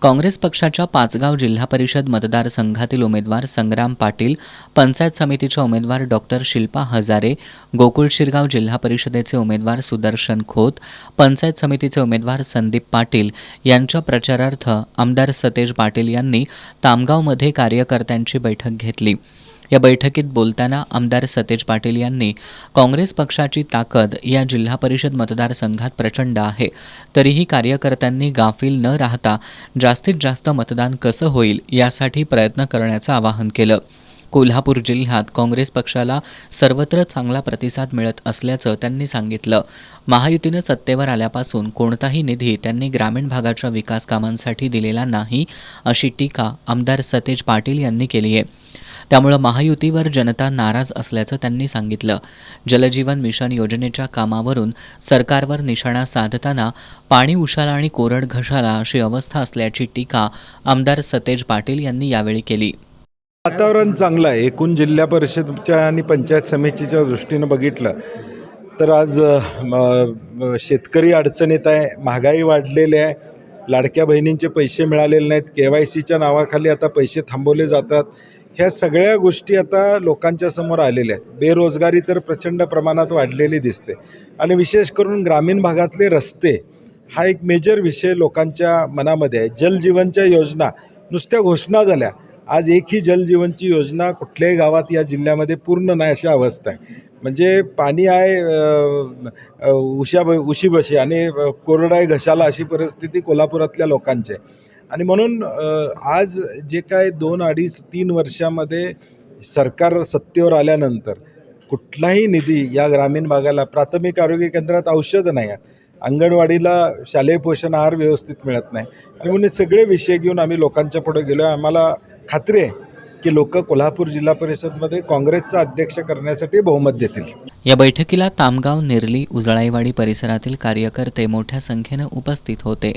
काँग्रेस पक्षाच्या पाचगाव जिल्हा परिषद मतदारसंघातील उमेदवार संग्राम पाटील, पंचायत समितीच्या उमेदवार डॉक्टर शिल्पा हजारे, गोकुळ शिरगाव जिल्हा परिषदेचे उमेदवार सुदर्शन खोत, पंचायत समितीचे उमेदवार संदीप पाटील यांच्या प्रचारार्थ आमदार सतेज पाटील यांनी तामगावमध्ये कार्यकर्त्यांची बैठक घेतली। या बैठकीत बोलताना आमदार सतेज पाटील यांनी काँग्रेस पक्षाची ताकद या जिल्हा परिषद मतदारसंघात प्रचंड आहे, तरीही कार्यकर्त्यांनी गाफील न राहता जास्तीत जास्त मतदान कसं होईल यासाठी प्रयत्न करण्याचं आवाहन केलं। कोल्हापूर जिल्ह्यात काँग्रेस पक्षाला सर्वत्र चांगला प्रतिसाद मिळत असल्याचं त्यांनी सांगितलं। महायुतीनं सत्तेवर आल्यापासून कोणताही निधी त्यांनी ग्रामीण भागाच्या विकास कामांसाठी दिलेला नाही, अशी टीका आमदार सतेज पाटील यांनी केली आहे। त्यामुळे महायुतीवर जनता नाराज असल्याचं त्यांनी सांगितलं। जलजीवन मिशन योजनेच्या कामावरून सरकारवर निशाणा साधताना पाणी उशाला आणि कोरड घशाला अशी अवस्था असल्याची टीका आमदार सतेज पाटील यांनी यावेळी केली। वातावरण चांगलं आहे। एकूण जिल्हा परिषदच्या आणि पंचायत समितीच्या दृष्टीनं बघितलं तर आज शेतकरी अडचणीत आहे, महागाई वाढलेली आहे, लाडक्या बहिणींचे पैसे मिळालेले नाहीत, KYCच्या नावाखाली आता पैसे थांबवले जातात। ह्या सगळ्या गोष्टी आता लोकांच्या समोर आलेल्या आहेत। बेरोजगारी तर प्रचंड प्रमाणात वाढलेली दिसते आणि विशेष करून ग्रामीण भागातले रस्ते हा एक मेजर विषय लोकांच्या मनामध्ये आहे। जलजीवनच्या योजना नुसत्या घोषणा झाल्या, आज एकही जलजीवनची योजना कुठल्याही गावात या जिल्ह्यामध्ये पूर्ण नाही अशी अवस्था आहे। म्हणजे पाणी आहे उशीबशी आणि कोरडं आहे घशाला अशी परिस्थिती कोल्हापुरातल्या लोकांची आहे। आणि म्हणून आज जे काय 2-2.5-3 वर्षामध्ये सरकार सत्तेवर आल्यानंतर कुठलाही निधी या ग्रामीण भागाला, प्राथमिक आरोग्य केंद्रात औषधं नाही आहेत, अंगणवाडीला शालेय पोषण आहार व्यवस्थित मिळत नाही आणि म्हणून सगळे विषय घेऊन आम्ही लोकांच्या पुढे गेलो। आम्हाला खात्री आहे की लोक कोल्हापूर जिल्हा परिषदमध्ये काँग्रेसचा अध्यक्ष करण्यासाठी बहुमत देतील। या बैठकीला तामगाव, नेरली, उजळाईवाडी परिसरातील कार्यकर्ते मोठ्या संख्येने उपस्थित होते।